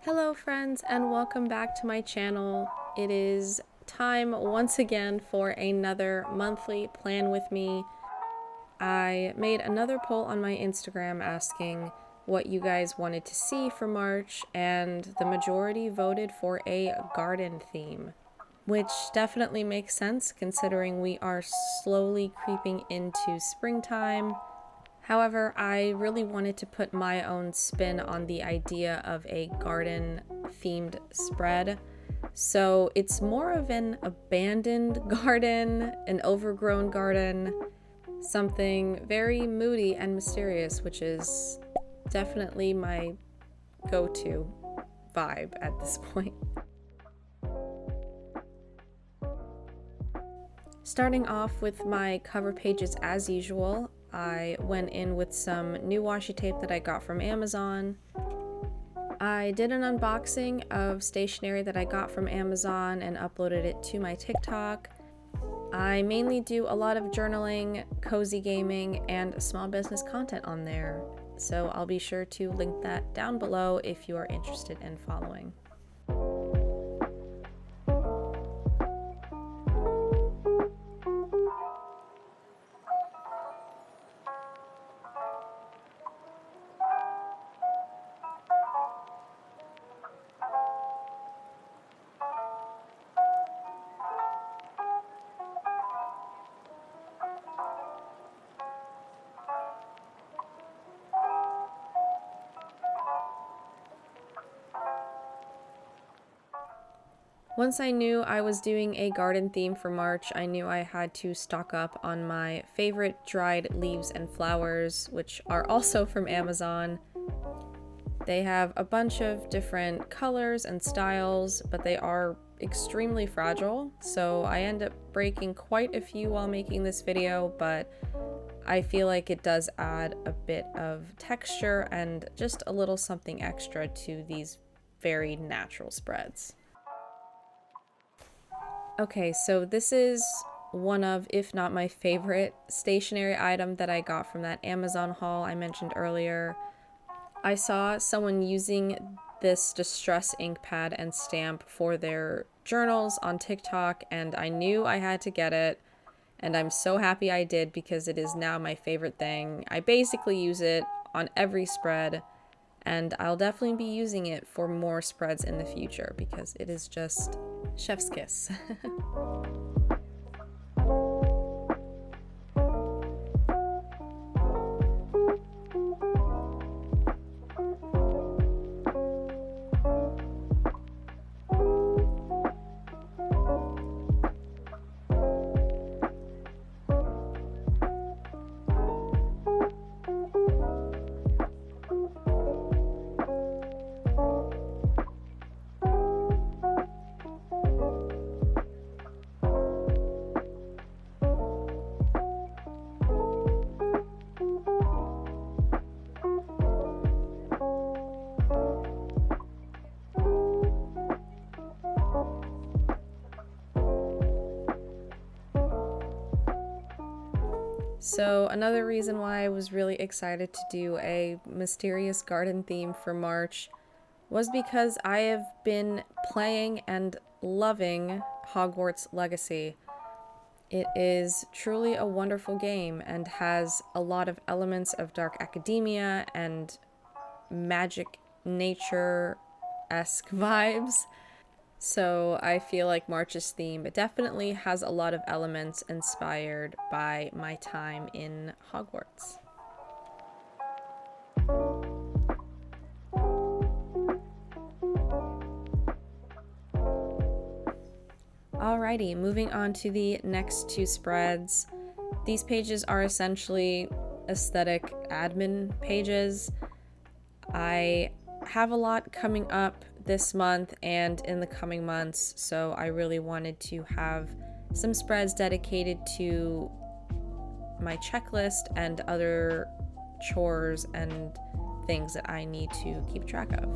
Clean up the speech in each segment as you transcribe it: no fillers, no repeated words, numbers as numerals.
Hello friends, and welcome back to my channel. It is time once again for another monthly plan with me. I made another poll on my Instagram asking what you guys wanted to see for March, and the majority voted for a garden theme, which definitely makes sense considering we are slowly creeping into springtime. However, I really wanted to put my own spin on the idea of a garden-themed spread. So it's more of an abandoned garden, an overgrown garden, something very moody and mysterious, which is definitely my go-to vibe at this point. Starting off with my cover pages as usual, I went in with some new washi tape that I got from Amazon. I did an unboxing of stationery that I got from Amazon and uploaded it to my TikTok. I mainly do a lot of journaling, cozy gaming, and small business content on there, so I'll be sure to link that down below if you are interested in following. Once I knew I was doing a garden theme for March, I knew I had to stock up on my favorite dried leaves and flowers, which are also from Amazon. They have a bunch of different colors and styles, but they are extremely fragile, so I end up breaking quite a few while making this video, but I feel like it does add a bit of texture and just a little something extra to these very natural spreads. Okay, so this is one of, if not my favorite, stationery item that I got from that Amazon haul I mentioned earlier. I saw someone using this distress ink pad and stamp for their journals on TikTok, and I knew I had to get it, and I'm so happy I did because it is now my favorite thing. I basically use it on every spread, and I'll definitely be using it for more spreads in the future because it is just chef's kiss. So another reason why I was really excited to do a mysterious garden theme for March was because I have been playing and loving Hogwarts Legacy. It is truly a wonderful game and has a lot of elements of dark academia and magic nature-esque vibes. So I feel like March's theme, it definitely has a lot of elements inspired by my time in Hogwarts. Alrighty, moving on to the next two spreads. These pages are essentially aesthetic admin pages. I have a lot coming up this month and in the coming months, so I really wanted to have some spreads dedicated to my checklist and other chores and things that I need to keep track of.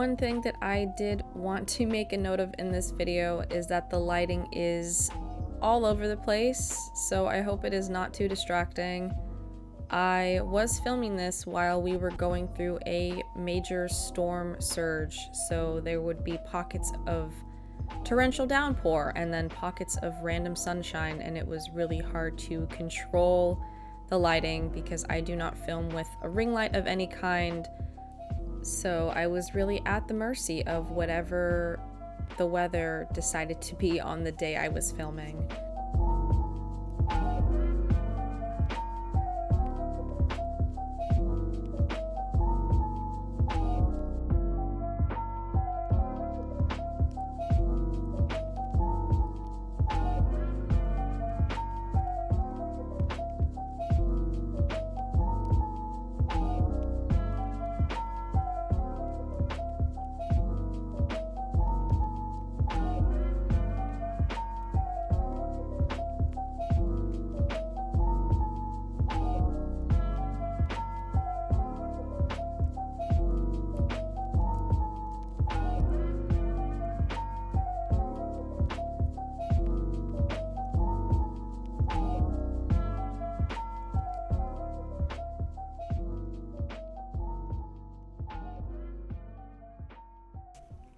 One thing that I did want to make a note of in this video is that the lighting is all over the place, so I hope it is not too distracting. I was filming this while we were going through a major storm surge, so there would be pockets of torrential downpour and then pockets of random sunshine, and it was really hard to control the lighting because I do not film with a ring light of any kind, so I was really at the mercy of whatever the weather decided to be on the day I was filming.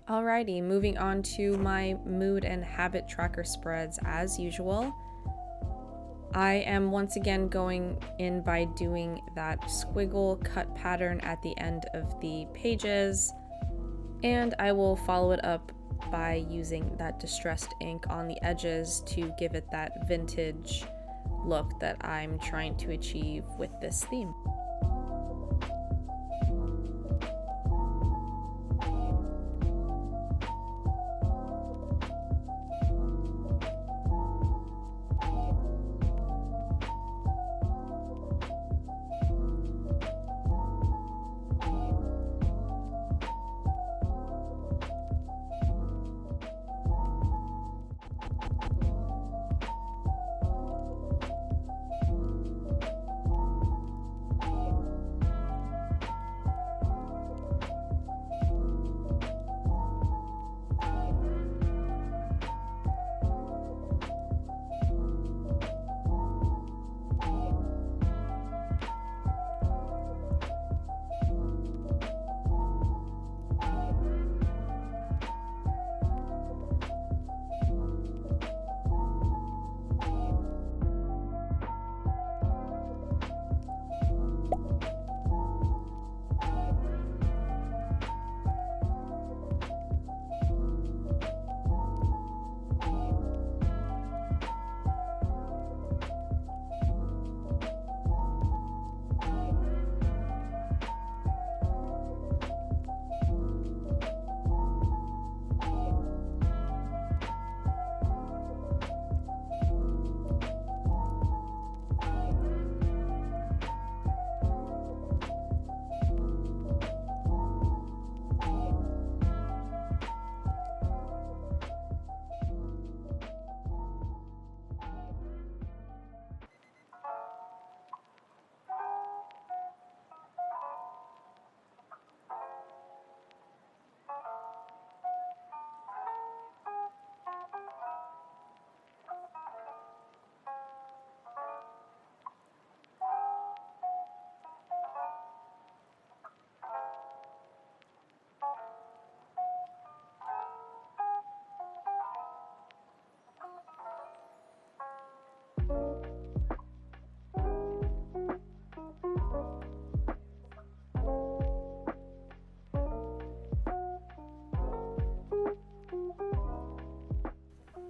Alrighty, moving on to my mood and habit tracker spreads as usual. I am once again going in by doing that squiggle cut pattern at the end of the pages, and I will follow it up by using that distressed ink on the edges to give it that vintage look that I'm trying to achieve with this theme.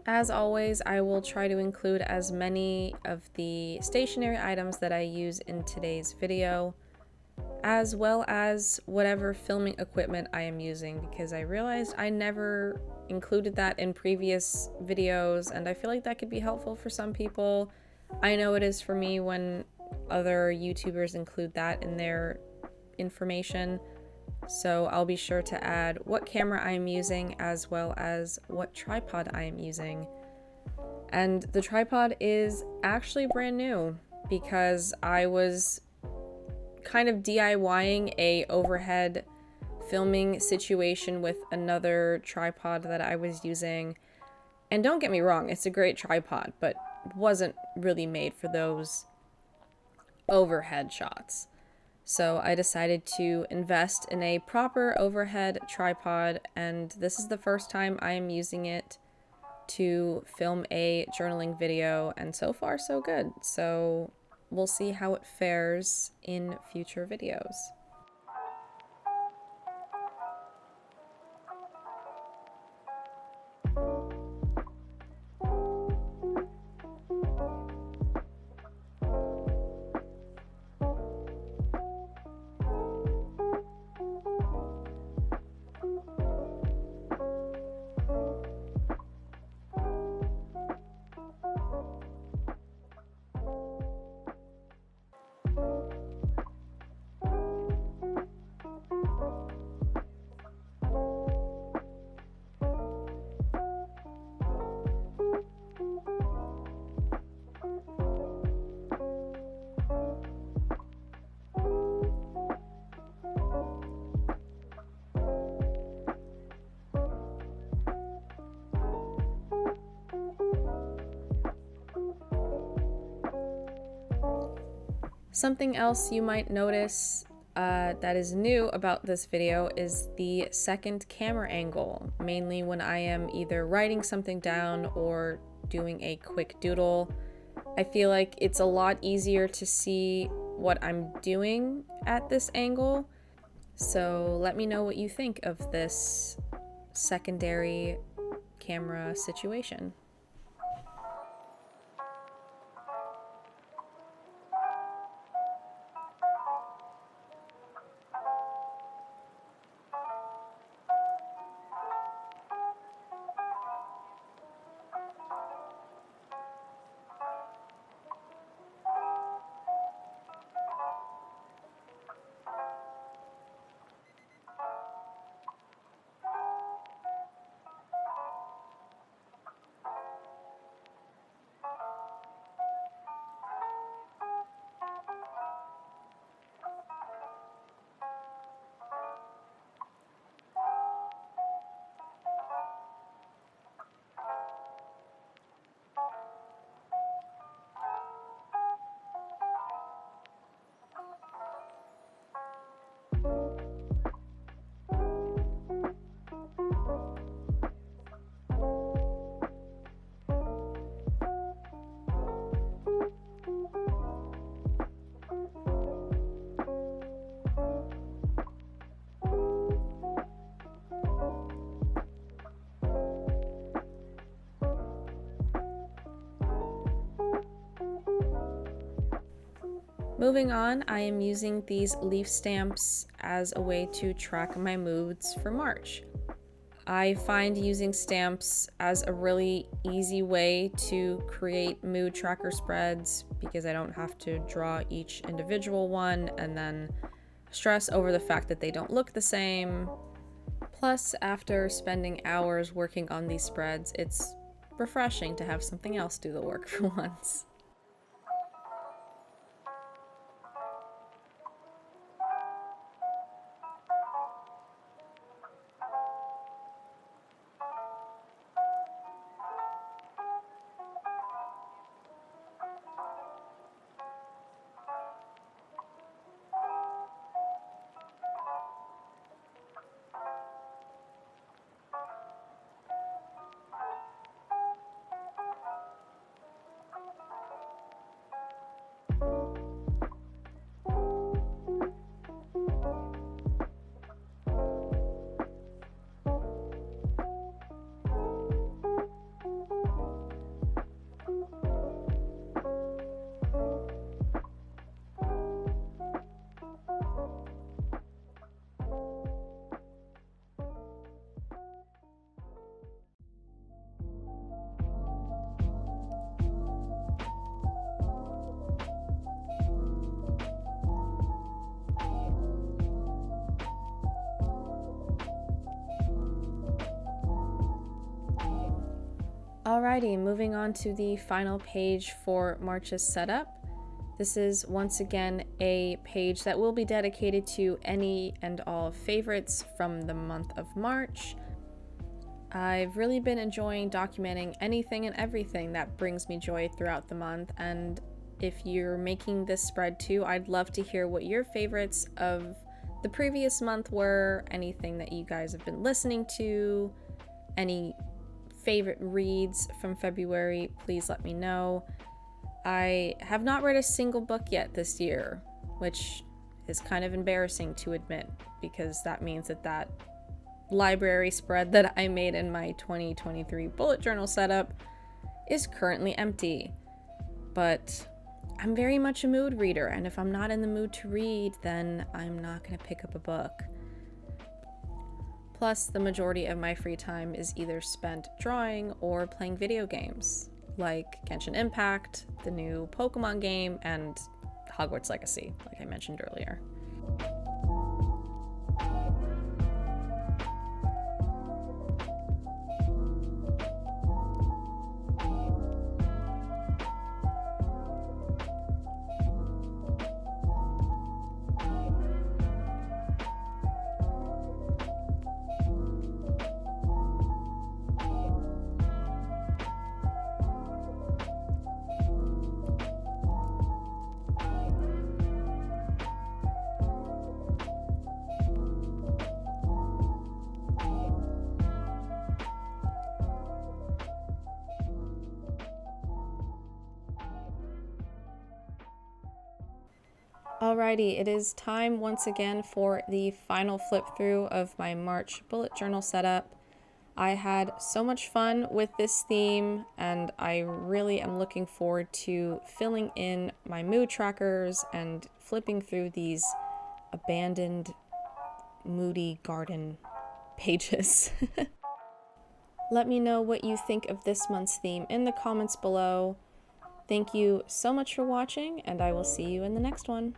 As always, I will try to include as many of the stationery items that I use in today's video, as well as whatever filming equipment I am using, because I realized I never included that in previous videos, and I feel like that could be helpful for some people. I know it is for me when other YouTubers include that in their information. So I'll be sure to add what camera I am using as well as what tripod I am using. And the tripod is actually brand new because I was kind of DIYing a overhead filming situation with another tripod that I was using. And don't get me wrong, it's a great tripod, but wasn't really made for those overhead shots. So I decided to invest in a proper overhead tripod, and this is the first time I am using it to film a journaling video, and so far so good. So we'll see how it fares in future videos. Something else you might notice that is new about this video is the second camera angle, mainly when I am either writing something down or doing a quick doodle. I feel like it's a lot easier to see what I'm doing at this angle, so let me know what you think of this secondary camera situation. Moving on, I am using these leaf stamps as a way to track my moods for March. I find using stamps as a really easy way to create mood tracker spreads because I don't have to draw each individual one and then stress over the fact that they don't look the same. Plus, after spending hours working on these spreads, it's refreshing to have something else do the work for once. Alrighty, moving on to the final page for March's setup. This is once again a page that will be dedicated to any and all favorites from the month of March. I've really been enjoying documenting anything and everything that brings me joy throughout the month, and if you're making this spread too, I'd love to hear what your favorites of the previous month were, anything that you guys have been listening to, any favorite reads from February, please let me know. I have not read a single book yet this year, which is kind of embarrassing to admit, because that means that library spread that I made in my 2023 bullet journal setup is currently empty. But I'm very much a mood reader, and if I'm not in the mood to read, then I'm not going to pick up a book. Plus, the majority of my free time is either spent drawing or playing video games, like Genshin Impact, the new Pokemon game, and Hogwarts Legacy, like I mentioned earlier. Alrighty, it is time once again for the final flip through of my March bullet journal setup. I had so much fun with this theme, and I really am looking forward to filling in my mood trackers and flipping through these abandoned, moody garden pages. Let me know what you think of this month's theme in the comments below. Thank you so much for watching, and I will see you in the next one.